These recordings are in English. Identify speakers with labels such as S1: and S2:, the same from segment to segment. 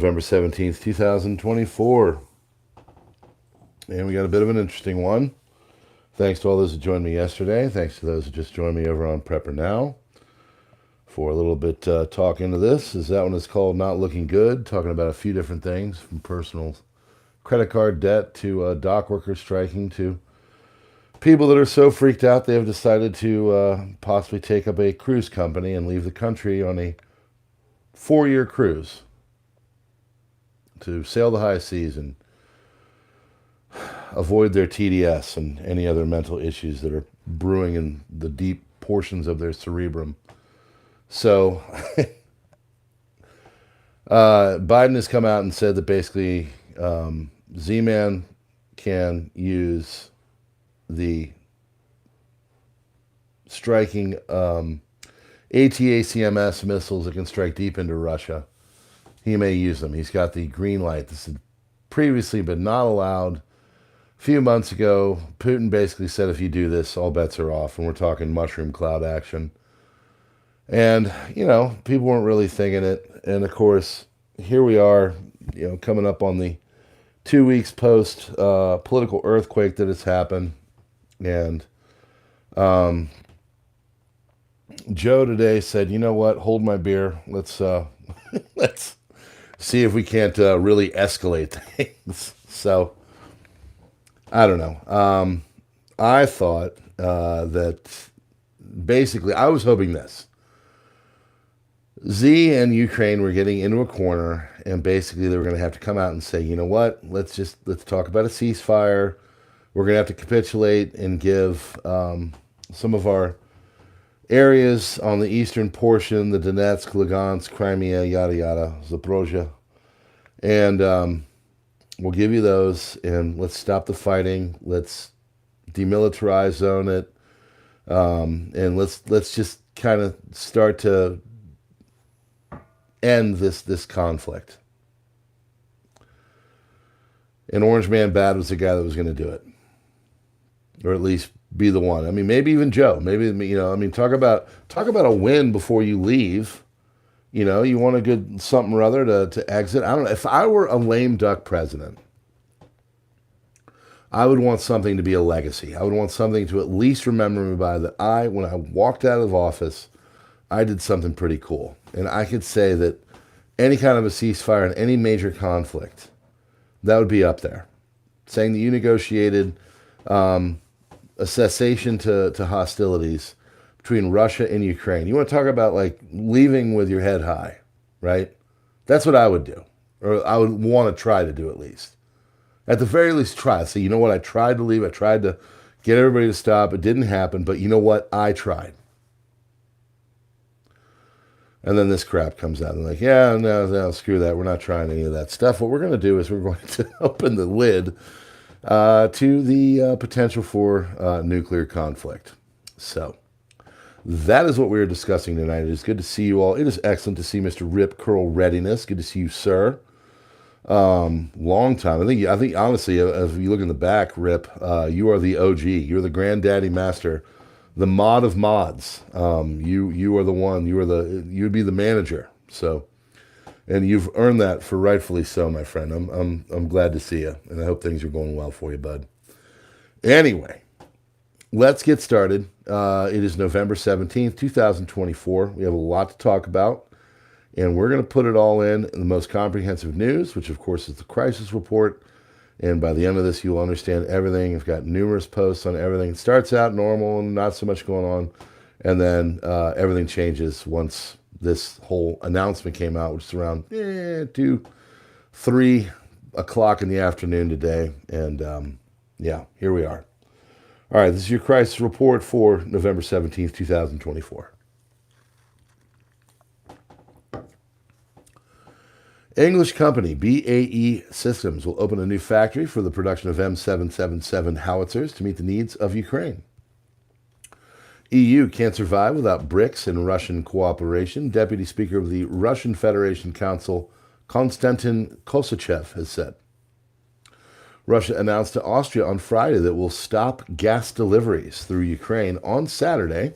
S1: November 17th, 2024. And we got a bit of an interesting one. Thanks to all those who joined me yesterday. Thanks to those who just joined me over on PrepperNow for a little bit talk into this. That one is called Not Looking Good, talking about a few different things from personal credit card debt to dock workers striking to people that are so freaked out they have decided to possibly take up a cruise company and leave the country on a 4-year cruise to sail the high seas and avoid their TDS and any other mental issues that are brewing in the deep portions of their cerebrum. So Biden has come out and said that basically Z-Man can use the striking ATACMS missiles that can strike deep into Russia. He may use them. He's got the green light. This had previously been not allowed. A few months ago, Putin basically said, if you do this, all bets are off. And we're talking mushroom cloud action. And, you know, people weren't really thinking it. And, of course, here we are, you know, coming up on the 2 weeks post political earthquake that has happened. And Joe today said, you know what, hold my beer. Let's let's see if we can't really escalate things. So, I don't know. I thought that basically, I was hoping this. Z and Ukraine were getting into a corner, and basically they were going to have to come out and say, you know what, let's talk about a ceasefire. We're going to have to capitulate and give some of our areas on the eastern portion, the Donetsk, Lugansk, Crimea, yada yada, Zaporozhye, and we'll give you those, and let's stop the fighting. Let's demilitarize zone it, and let's just kind of start to end this conflict. And Orange Man Bad was the guy that was going to do it, or at least be the one. I mean, maybe even Joe. Maybe, you know, I mean, talk about a win before you leave. You know, you want a good something or other to exit. I don't know. If I were a lame duck president, I would want something to be a legacy. I would want something to at least remember me by, that when I walked out of office, I did something pretty cool. And I could say that any kind of a ceasefire in any major conflict, that would be up there. Saying that you negotiated a cessation to hostilities between Russia and Ukraine. You want to talk about like leaving with your head high, right? That's what I would do. Or I would want to try to do, at least. At the very least, try. Say, you know what, I tried to leave. I tried to get everybody to stop. It didn't happen. But you know what? I tried. And then this crap comes out. And like, yeah, no, screw that. We're not trying any of that stuff. What we're going to do is we're going to open the lid to the potential for nuclear conflict. So that is what we are discussing tonight. It is good to see you all. It is excellent to see Mr. Rip Curl Readiness. Good to see you, sir. Long time. I think honestly, if you look in the back, Rip, you are the OG. You're the granddaddy master, the mod of mods. You are the one. You'd be the manager. So, and you've earned that for rightfully so, my friend. I'm glad to see you, and I hope things are going well for you, bud. Anyway, let's get started. It is November 17th, 2024. We have a lot to talk about, and we're going to put it all in the most comprehensive news, which, of course, is the crisis report. And by the end of this, you'll understand everything. I've got numerous posts on everything. It starts out normal and not so much going on, and then everything changes once this whole announcement came out, which is around 2, 3 o'clock in the afternoon today. And yeah, here we are. All right, this is your crisis report for November 17th, 2024. English company BAE Systems will open a new factory for the production of M777 howitzers to meet the needs of Ukraine. EU can't survive without BRICS and Russian cooperation, Deputy Speaker of the Russian Federation Council, Konstantin Kosachev, has said. Russia announced to Austria on Friday that it will stop gas deliveries through Ukraine on Saturday.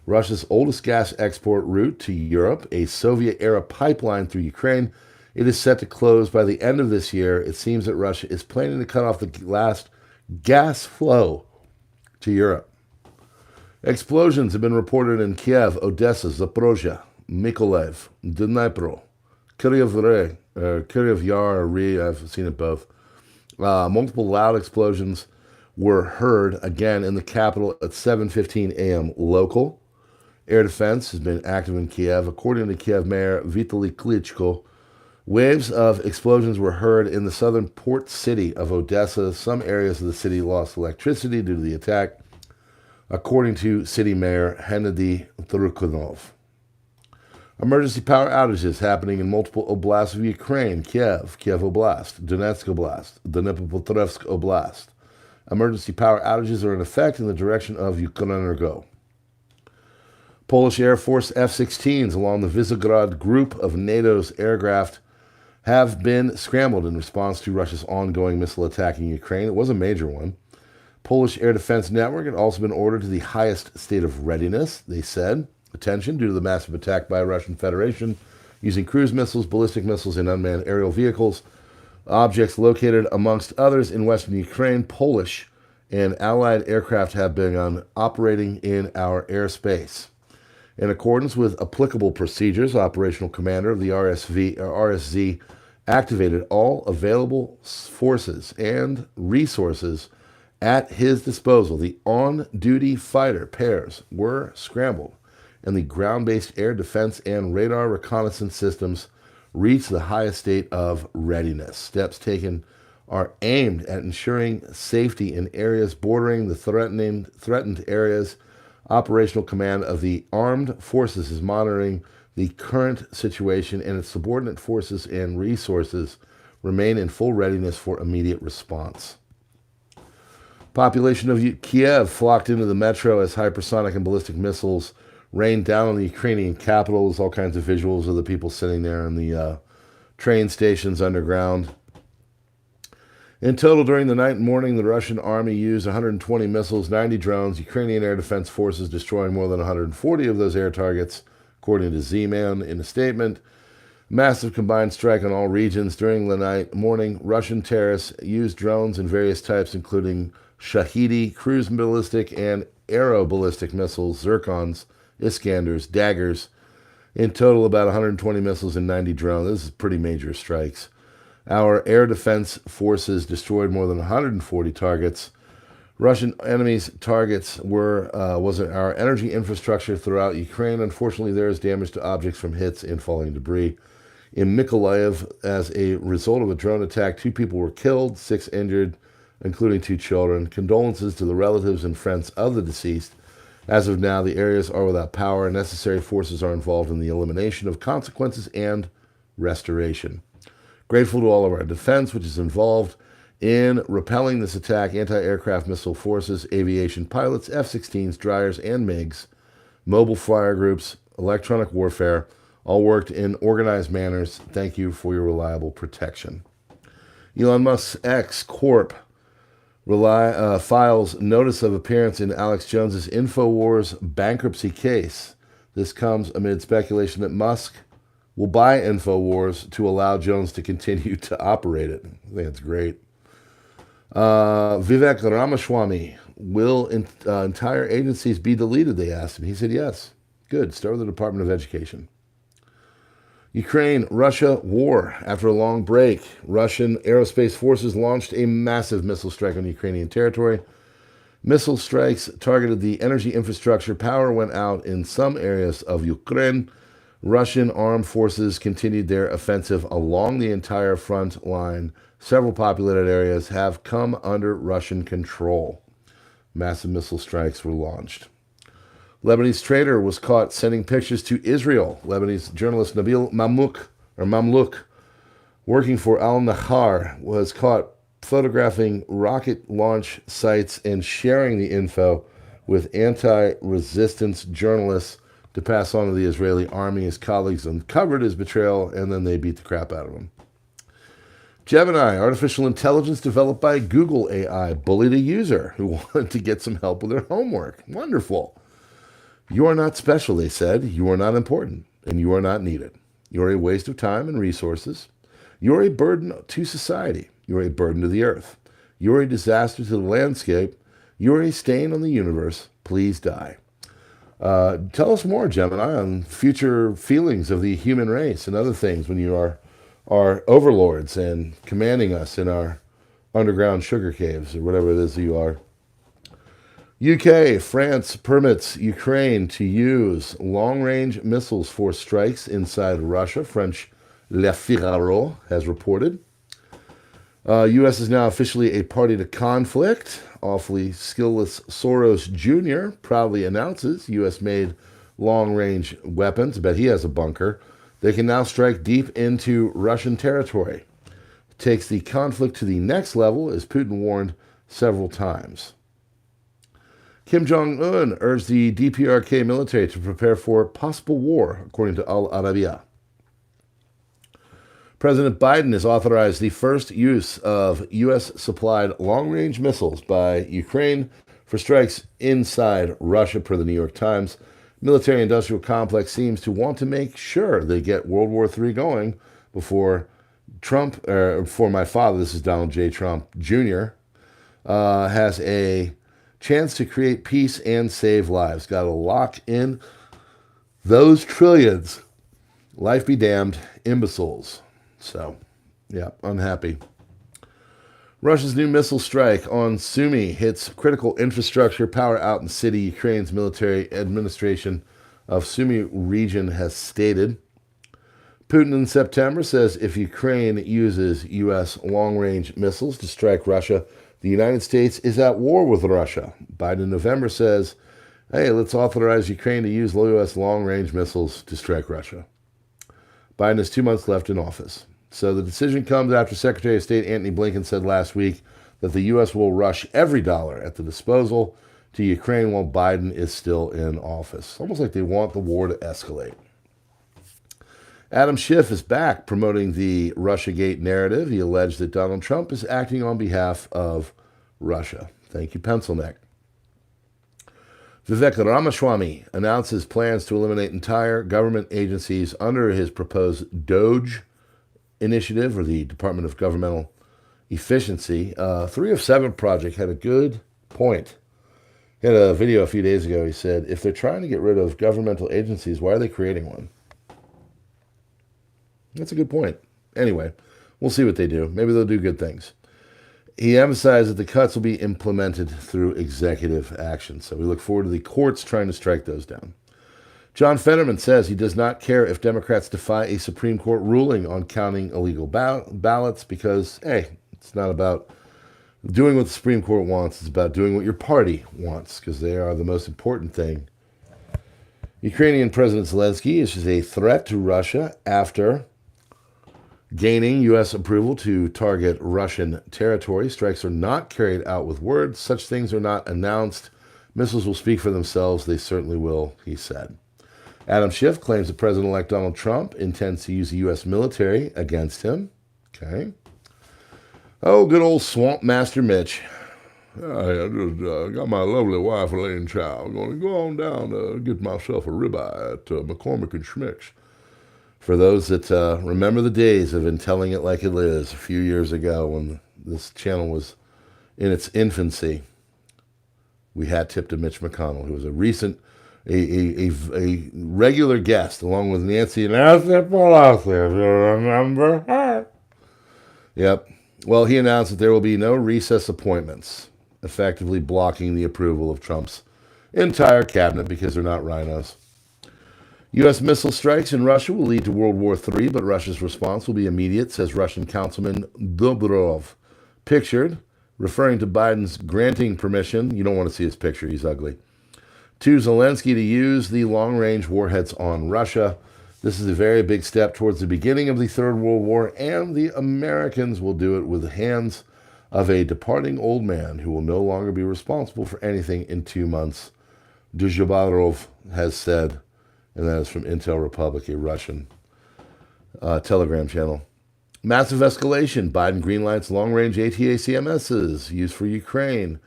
S1: Russia's oldest gas export route to Europe, a Soviet-era pipeline through Ukraine, It is set to close by the end of this year. It seems that Russia is planning to cut off the last gas flow to Europe. Explosions have been reported in Kiev, Odessa, Zaporozhye, Mykolaiv, Dnipro, Kryvyi Yar, I've seen it both. Multiple loud explosions were heard again in the capital at 7:15 a.m. local. Air defense has been active in Kiev. According to Kiev Mayor Vitaly Klitschko, waves of explosions were heard in the southern port city of Odessa. Some areas of the city lost electricity due to the attack, according to City Mayor Hennady Trukhunov. Emergency power outages happening in multiple oblasts of Ukraine: Kiev, Kiev Oblast, Donetsk Oblast, Dnipropetrovsk Oblast. Emergency power outages are in effect in the direction of Ukrenergo. Polish Air Force F-16s along the Visegrad group of NATO's aircraft have been scrambled in response to Russia's ongoing missile attack in Ukraine. It was a major one. Polish Air Defense Network had also been ordered to the highest state of readiness, they said. Attention, due to the massive attack by Russian Federation using cruise missiles, ballistic missiles, and unmanned aerial vehicles. Objects located, amongst others, in western Ukraine, Polish and Allied aircraft have begun operating in our airspace. In accordance with applicable procedures, Operational Commander of the RSZ activated all available forces and resources at his disposal. The on-duty fighter pairs were scrambled, and the ground-based air defense and radar reconnaissance systems reach the highest state of readiness. Steps taken are aimed at ensuring safety in areas bordering the threatened areas. Operational Command of the Armed Forces is monitoring the current situation, and its subordinate forces and resources remain in full readiness for immediate response. Population of Kiev flocked into the metro as hypersonic and ballistic missiles rained down on the Ukrainian capital. There's all kinds of visuals of the people sitting there in the train stations underground. In total, during the night and morning, the Russian army used 120 missiles, 90 drones, Ukrainian air defense forces destroying more than 140 of those air targets, according to Z-Man in a statement. Massive combined strike on all regions. During the night morning, Russian terrorists used drones in various types, including Shahidi, cruise ballistic, and aero-ballistic missiles, Zircons, Iskanders, daggers. In total, about 120 missiles and 90 drones. This is pretty major strikes. Our air defense forces destroyed more than 140 targets. Russian enemies' targets was our energy infrastructure throughout Ukraine. Unfortunately, there is damage to objects from hits and falling debris. In Mykolaiv, as a result of a drone attack, 2 people were killed, 6 injured, including 2 children. Condolences to the relatives and friends of the deceased. As of now, the areas are without power. Necessary forces are involved in the elimination of consequences and restoration. Grateful to all of our defense, which is involved in repelling this attack: anti-aircraft missile forces, aviation pilots, F-16s, Dryers, and MiGs, mobile fire groups, electronic warfare, all worked in organized manners. Thank you for your reliable protection. Elon Musk's X Corp files notice of appearance in Alex Jones's InfoWars bankruptcy case. This comes amid speculation that Musk will buy InfoWars to allow Jones to continue to operate it. I think it's great. Vivek Ramaswamy, will entire agencies be deleted, they asked him. He said yes. Good. Start with the Department of Education. Ukraine-Russia war. After a long break, Russian aerospace forces launched a massive missile strike on Ukrainian territory. Missile strikes targeted the energy infrastructure. Power went out in some areas of Ukraine. Russian armed forces continued their offensive along the entire front line. Several populated areas have come under Russian control. Massive missile strikes were launched. Lebanese trader was caught sending pictures to Israel. Lebanese journalist Nabil Mamlouk, working for Al Nahar, was caught photographing rocket launch sites and sharing the info with anti-resistance journalists to pass on to the Israeli army. His colleagues uncovered his betrayal, and then they beat the crap out of him. Gemini, artificial intelligence developed by Google AI, bullied a user who wanted to get some help with their homework. Wonderful. You are not special, they said. You are not important, and you are not needed. You are a waste of time and resources. You're a burden to society. You're a burden to the earth. You're a disaster to the landscape. You're a stain on the universe. Please die. Tell us more, Gemini, on future feelings of the human race and other things when you are overlords and commanding us in our underground sugar caves or whatever it is that you are. UK, France permits Ukraine to use long-range missiles for strikes inside Russia. French Le Figaro has reported. U.S. is now officially a party to conflict. Awfully skillless Soros Jr. proudly announces U.S.-made long-range weapons. I bet he has a bunker. They can now strike deep into Russian territory. It takes the conflict to the next level, as Putin warned several times. Kim Jong-un urged the DPRK military to prepare for possible war, according to Al Arabiya. President Biden has authorized the first use of U.S.-supplied long-range missiles by Ukraine for strikes inside Russia, per the New York Times. Military-industrial complex seems to want to make sure they get World War III going before before my father, this is Donald J. Trump Jr., has a chance to create peace and save lives. Got to lock in those trillions. Life be damned, imbeciles. So, yeah, unhappy. Russia's new missile strike on Sumy hits critical infrastructure, power out in city. Ukraine's military administration of Sumy region has stated. Putin in September says if Ukraine uses U.S. long-range missiles to strike Russia, the United States is at war with Russia. Biden in November says, hey, let's authorize Ukraine to use U.S. long-range missiles to strike Russia. Biden has 2 months left in office. So the decision comes after Secretary of State Antony Blinken said last week that the U.S. will rush every dollar at the disposal to Ukraine while Biden is still in office. Almost like they want the war to escalate. Adam Schiff is back promoting the Russiagate narrative. He alleged that Donald Trump is acting on behalf of Russia. Thank you, Pencil Neck. Vivek Ramaswamy announces plans to eliminate entire government agencies under his proposed DOGE initiative, or the Department of Governmental Efficiency. 3 of 7 Project had a good point. He had a video a few days ago. He said, if they're trying to get rid of governmental agencies, why are they creating one? That's a good point. Anyway, we'll see what they do. Maybe they'll do good things. He emphasized that the cuts will be implemented through executive action. So we look forward to the courts trying to strike those down. John Fetterman says he does not care if Democrats defy a Supreme Court ruling on counting illegal ballots because, hey, it's not about doing what the Supreme Court wants. It's about doing what your party wants because they are the most important thing. Ukrainian President Zelensky issues a threat to Russia after gaining U.S. approval to target Russian territory. Strikes are not carried out with words. Such things are not announced. Missiles will speak for themselves. They certainly will, he said. Adam Schiff claims that President-elect Donald Trump intends to use the U.S. military against him. Okay. Oh, good old Swamp Master Mitch. I just got my lovely wife, Elaine Chow. I'm going to go on down to get myself a ribeye at McCormick and Schmick's. For those that remember the days of In Telling It Like It Is a few years ago when this channel was in its infancy, we had tipped to Mitch McConnell, who was a recent, a regular guest, along with Nancy Pelosi, if you remember her. Yep. Well, he announced that there will be no recess appointments, effectively blocking the approval of Trump's entire cabinet because they're not rhinos. U.S. missile strikes in Russia will lead to World War III, but Russia's response will be immediate, says Russian Councilman Dobrov. Pictured, referring to Biden's granting permission, you don't want to see his picture, he's ugly, to Zelensky to use the long-range warheads on Russia. This is a very big step towards the beginning of the Third World War, and the Americans will do it with the hands of a departing old man who will no longer be responsible for anything in 2 months, Dobrov has said, and that is from Intel Republic, a Russian Telegram channel. Massive escalation. Biden greenlights long-range ATACMSs used for Ukraine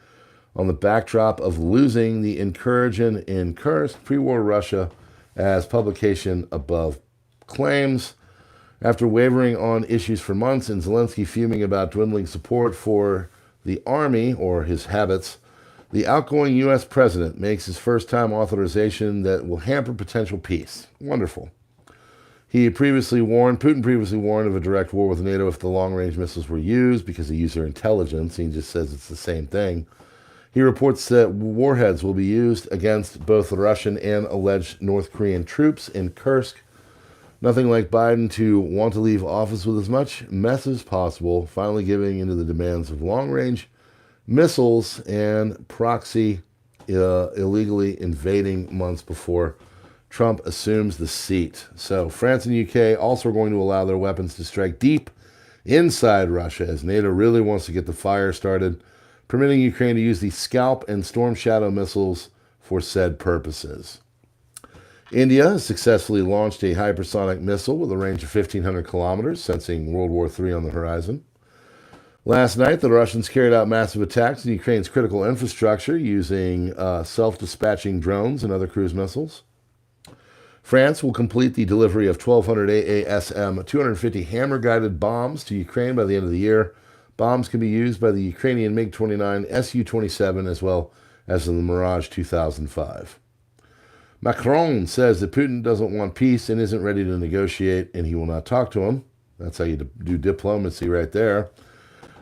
S1: on the backdrop of losing the incursion in Kursk, pre-war Russia, as publication above claims. After wavering on issues for months and Zelensky fuming about dwindling support for the army or his habits, the outgoing U.S. president makes his first-time authorization that will hamper potential peace. Wonderful. Putin previously warned of a direct war with NATO if the long-range missiles were used because he used their intelligence. He just says it's the same thing. He reports that warheads will be used against both the Russian and alleged North Korean troops in Kursk. Nothing like Biden to want to leave office with as much mess as possible, finally giving into the demands of long-range missiles and proxy illegally invading months before Trump assumes the seat. So France and UK also are going to allow their weapons to strike deep inside Russia as NATO really wants to get the fire started, permitting Ukraine to use the Scalp and Storm Shadow missiles for said purposes. India has successfully launched a hypersonic missile with a range of 1,500 kilometers, sensing World War III on the horizon. Last night, the Russians carried out massive attacks on Ukraine's critical infrastructure using self-dispatching drones and other cruise missiles. France will complete the delivery of 1,200 AASM 250 hammer-guided bombs to Ukraine by the end of the year. Bombs can be used by the Ukrainian MiG-29 Su-27 as well as the Mirage 2005. Macron says that Putin doesn't want peace and isn't ready to negotiate, and he will not talk to him. That's how you do diplomacy right there.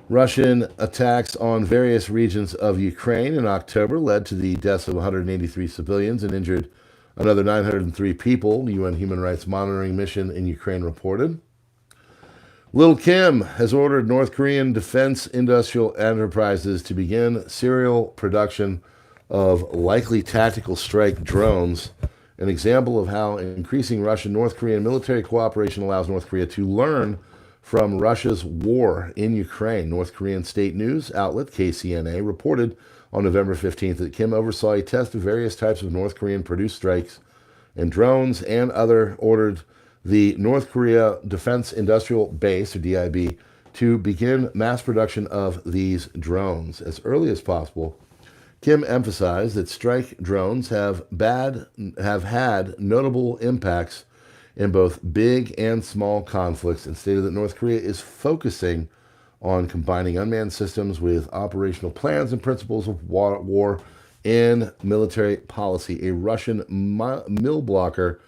S1: Russian attacks on various regions of Ukraine in October led to the deaths of 183 civilians and injured another 903 people, the UN Human Rights Monitoring Mission in Ukraine reported. Lil Kim has ordered North Korean defense industrial enterprises to begin serial production of likely tactical strike drones, an example of how increasing Russian-North Korean military cooperation allows North Korea to learn from Russia's war in Ukraine. North Korean state news outlet KCNA reported on November 15th that Kim oversaw a test of various types of North Korean-produced strikes and drones and ordered the North Korea Defense Industrial Base, or DIB, to begin mass production of these drones as early as possible. Kim emphasized that strike drones have had notable impacts in both big and small conflicts and stated that North Korea is focusing on combining unmanned systems with operational plans and principles of war and military policy. A Russian mill blocker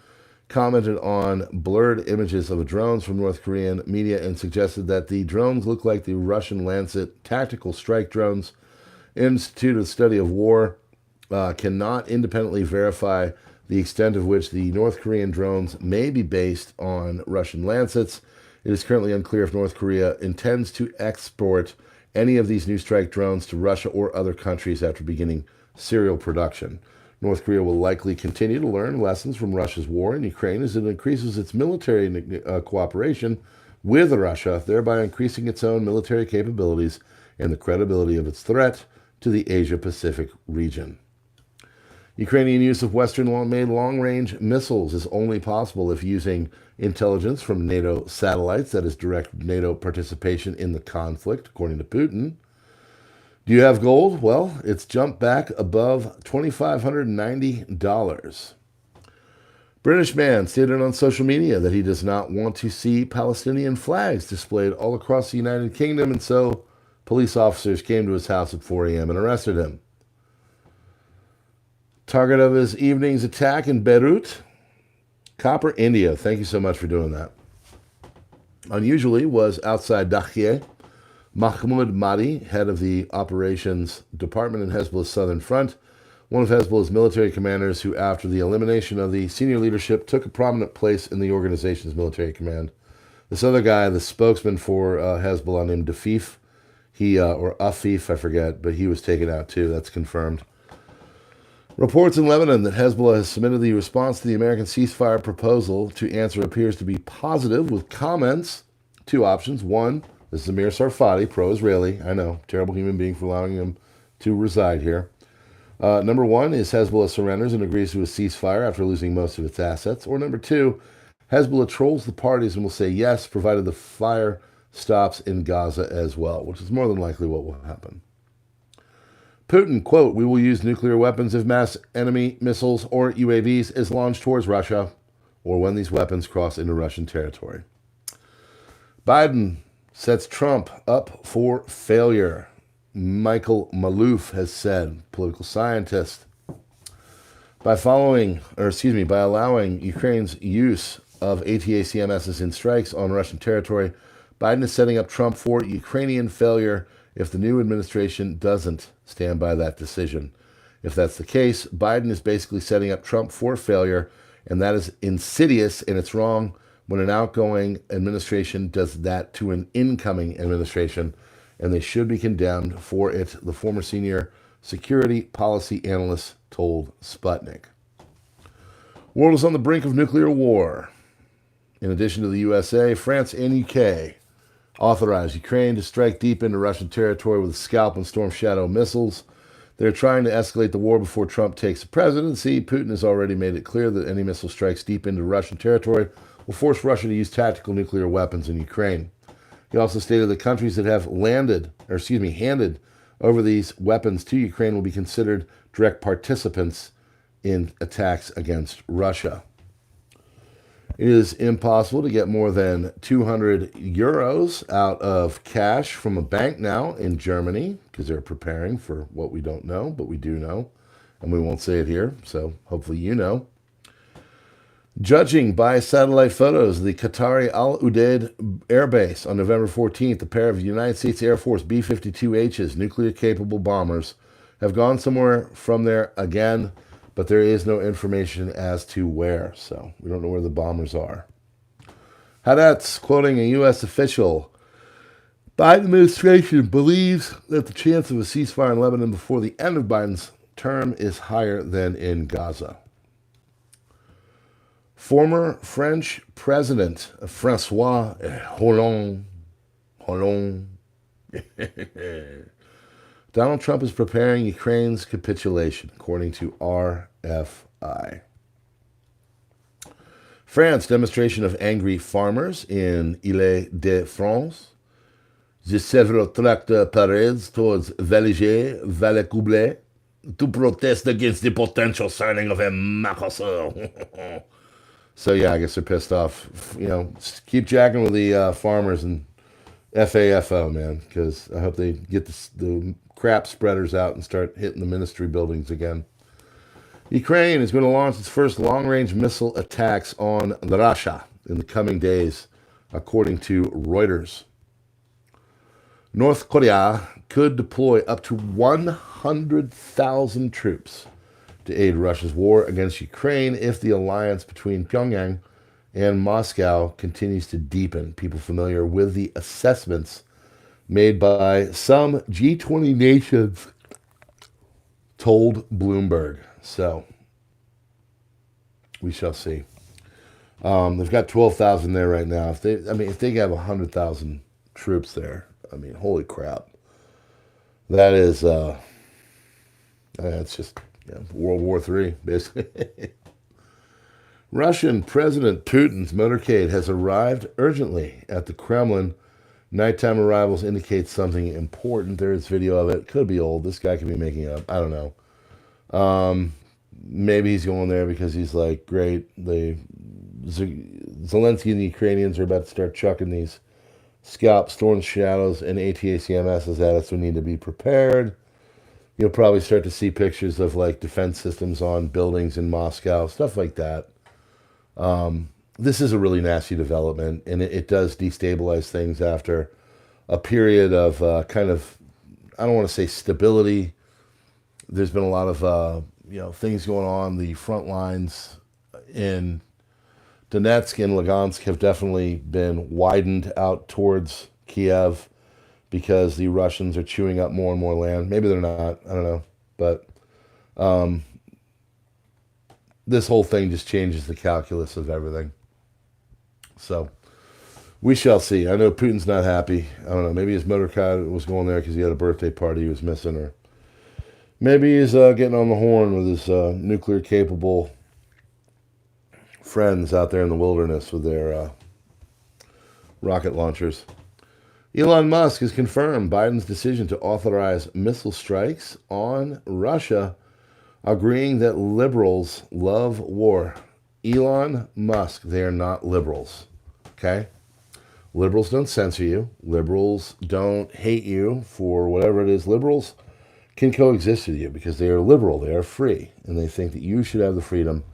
S1: commented on blurred images of drones from North Korean media and suggested that the drones look like the Russian Lancet tactical strike drones. Institute of Study of War cannot independently verify the extent of which the North Korean drones may be based on Russian Lancets. It is currently unclear if North Korea intends to export any of these new strike drones to Russia or other countries after beginning serial production. North Korea will likely continue to learn lessons from Russia's war in Ukraine as it increases its military cooperation with Russia, thereby increasing its own military capabilities and the credibility of its threat to the Asia-Pacific region. Ukrainian use of Western-made long-range missiles is only possible if using intelligence from NATO satellites, that is direct NATO participation in the conflict, according to Putin. Do you have gold? Well, it's jumped back above $2,590. British man stated on social media that he does not want to see Palestinian flags displayed all across the United Kingdom, and so police officers came to his house at 4 a.m. and arrested him. Target of his evening's attack in Beirut, Copper, India. Thank you so much for doing that. Unusually was outside Dakheh, Mahmoud Mahdi, head of the operations department in Hezbollah's southern front, one of Hezbollah's military commanders who, after the elimination of the senior leadership, took a prominent place in the organization's military command. This other guy, the spokesman for Hezbollah named Dafif, or Afif, I forget, but he was taken out too. That's confirmed. Reports in Lebanon that Hezbollah has submitted the response to the American ceasefire proposal to answer appears to be positive with comments. Two options. One, this is Amir Sarfati, pro-Israeli. I know, terrible human being for allowing him to reside here. Number one is Hezbollah surrenders and agrees to a ceasefire after losing most of its assets. Or number two, Hezbollah trolls the parties and will say yes, provided the fire stops in Gaza as well, which is more than likely what will happen. Putin, quote, "We will use nuclear weapons if mass enemy missiles or UAVs is launched towards Russia or when these weapons cross into Russian territory." Biden sets Trump up for failure. Michael Maloof has said, political scientist. By allowing Ukraine's use of ATACMSs in strikes on Russian territory, Biden is setting up Trump for Ukrainian failure if the new administration doesn't stand by that decision. If that's the case, Biden is basically setting up Trump for failure, and that is insidious, and it's wrong when an outgoing administration does that to an incoming administration, and they should be condemned for it, the former senior security policy analyst told Sputnik. World is on the brink of nuclear war. In addition to the USA, France and UK authorized Ukraine to strike deep into Russian territory with Scalp and Storm Shadow missiles. They're trying to escalate the war before Trump takes the presidency. Putin has already made it clear that any missile strikes deep into Russian territory will force Russia to use tactical nuclear weapons in Ukraine. He also stated that countries that have handed over these weapons to Ukraine will be considered direct participants in attacks against Russia. It is impossible to get more than 200 euros out of cash from a bank now in Germany because they're preparing for what we don't know, but we do know, and we won't say it here, so hopefully you know. Judging by satellite photos of the Qatari Al Udeid Air Base on November 14th, a pair of United States Air Force B-52Hs, nuclear-capable bombers, have gone somewhere from there again, but there is no information as to where, so we don't know where the bombers are. Hadetz, quoting a U.S. official, Biden administration believes that the chance of a ceasefire in Lebanon before the end of Biden's term is higher than in Gaza. Former French President François Hollande Donald Trump is preparing Ukraine's capitulation, according to RFI. France, demonstration of angry farmers in Île-de-France. Several tractor parades towards Vallée-Coublé to protest against the potential signing of a Mercosur. So yeah, I guess they're pissed off. You know, keep jacking with the farmers and FAFO, man, because I hope they get the crap spreaders out and start hitting the ministry buildings again. Ukraine is going to launch its first long-range missile attacks on Russia in the coming days, according to Reuters. North Korea could deploy up to 100,000 troops to aid Russia's war against Ukraine if the alliance between Pyongyang and Moscow continues to deepen. People familiar with the assessments made by some G20 nations told Bloomberg. So, we shall see. They've got 12,000 there right now. If they have 100,000 troops there, I mean, holy crap. That is, it's just World War III, basically. Russian President Putin's motorcade has arrived urgently at the Kremlin. Nighttime arrivals indicate something important. There is video of it. Could be old. This guy could be making it up. I don't know. Maybe he's going there because he's like, great. Zelensky and the Ukrainians are about to start chucking these Scalp, Storm Shadows, and ATACMSs at us. We need to be prepared. You'll probably start to see pictures of like defense systems on buildings in Moscow, stuff like that. This is a really nasty development, and it does destabilize things after a period of I don't want to say stability. There's been a lot of things going on. The front lines in Donetsk and Lugansk have definitely been widened out towards Kiev because the Russians are chewing up more and more land. Maybe they're not. I don't know. But this whole thing just changes the calculus of everything. So we shall see. I know Putin's not happy. I don't know. Maybe his motorcade was going there because he had a birthday party he was missing, or maybe he's getting on the horn with his nuclear-capable friends out there in the wilderness with their rocket launchers. Elon Musk has confirmed Biden's decision to authorize missile strikes on Russia, agreeing that liberals love war. Elon Musk, they are not liberals. Okay? Liberals don't censor you. Liberals don't hate you for whatever it is. Liberals can coexist with you because they are liberal. They are free. And they think that you should have the freedom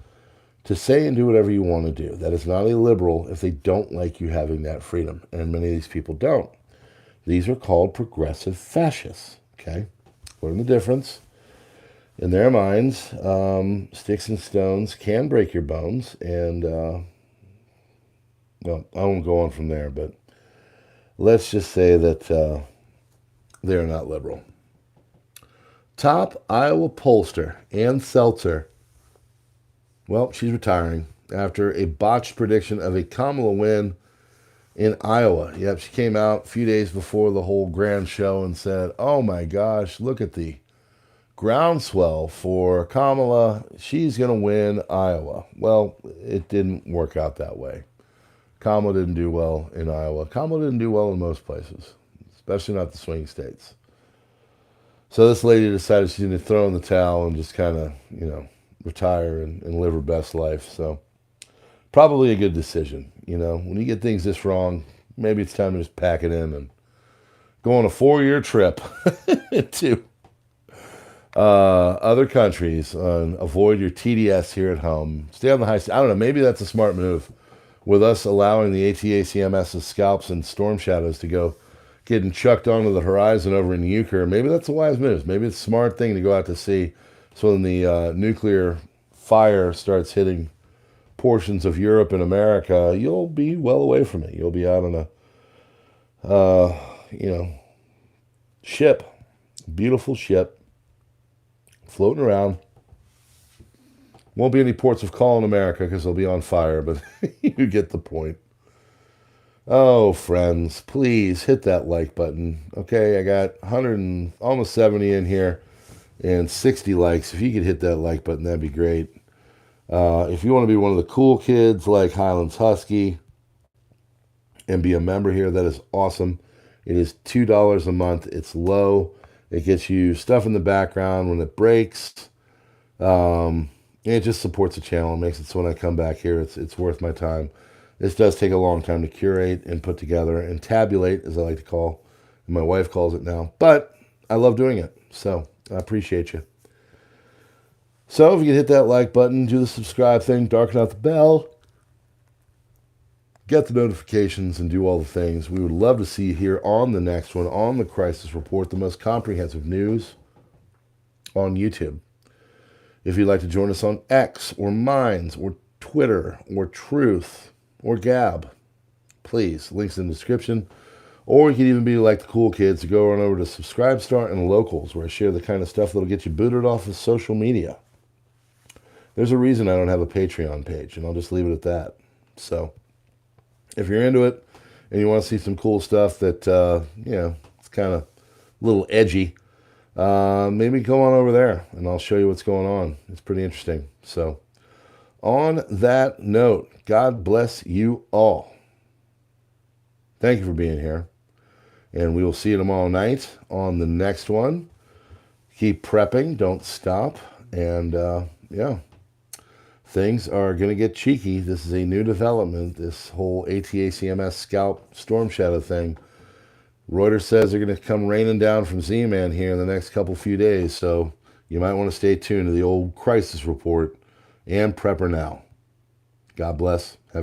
S1: to say and do whatever you want to do. That is not a liberal if they don't like you having that freedom. And many of these people don't. These are called progressive fascists. Okay? Learn the difference. In their minds, sticks and stones can break your bones. And, well, I won't go on from there, but let's just say that they're not liberal. Top Iowa pollster, Ann Seltzer. Well, she's retiring after a botched prediction of a Kamala win in Iowa. Yep, she came out a few days before the whole grand show and said, oh my gosh, look at the groundswell for Kamala. She's going to win Iowa. Well, it didn't work out that way. Kamala didn't do well in Iowa. Kamala didn't do well in most places, especially not the swing states. So this lady decided she's going to throw in the towel and just kind of, retire and live her best life. So probably a good decision. When you get things this wrong, maybe it's time to just pack it in and go on a 4-year trip to other countries and avoid your TDS here at home. Stay on the high. I don't know. Maybe that's a smart move. With us allowing the ATACMS's scalps and storm shadows to go getting chucked onto the horizon over in Euchre, maybe that's a wise move. Maybe it's a smart thing to go out to sea. So when the nuclear fire starts hitting portions of Europe and America, you'll be well away from it. You'll be out on a, ship, beautiful ship, floating around. Won't be any ports of call in America because they'll be on fire, but you get the point. Oh, friends, please hit that like button. Okay, I got 100 and almost 70 in here and 60 likes. If you could hit that like button, that'd be great. If you want to be one of the cool kids like Highlands Husky and be a member here, that is awesome. It is $2 a month. It's low. It gets you stuff in the background when it breaks. It just supports the channel. It makes it so when I come back here, it's worth my time. This does take a long time to curate and put together and tabulate, as I like to call, and my wife calls it now. But I love doing it, so I appreciate you. So if you can hit that like button, do the subscribe thing, darken out the bell, get the notifications, and do all the things. We would love to see you here on the next one, on the Crisis Report, the most comprehensive news on YouTube. If you'd like to join us on X or Minds or Twitter or Truth or Gab, please, links in the description. Or you can even be like the cool kids to go on over to Subscribestar and Locals, where I share the kind of stuff that'll get you booted off of social media. There's a reason I don't have a Patreon page, and I'll just leave it at that. So if you're into it and you want to see some cool stuff that, it's kind of a little edgy, maybe go on over there and I'll show you what's going on. It's pretty interesting. So on that note, God bless you all. Thank you for being here. And we will see you tomorrow night on the next one. Keep prepping. Don't stop. And, things are going to get cheeky. This is a new development, this whole ATACMS scalp storm shadow thing. Reuters says they're going to come raining down from Z-Man here in the next few days. So you might want to stay tuned to the old Crisis Report and PrepperNow. God bless. Have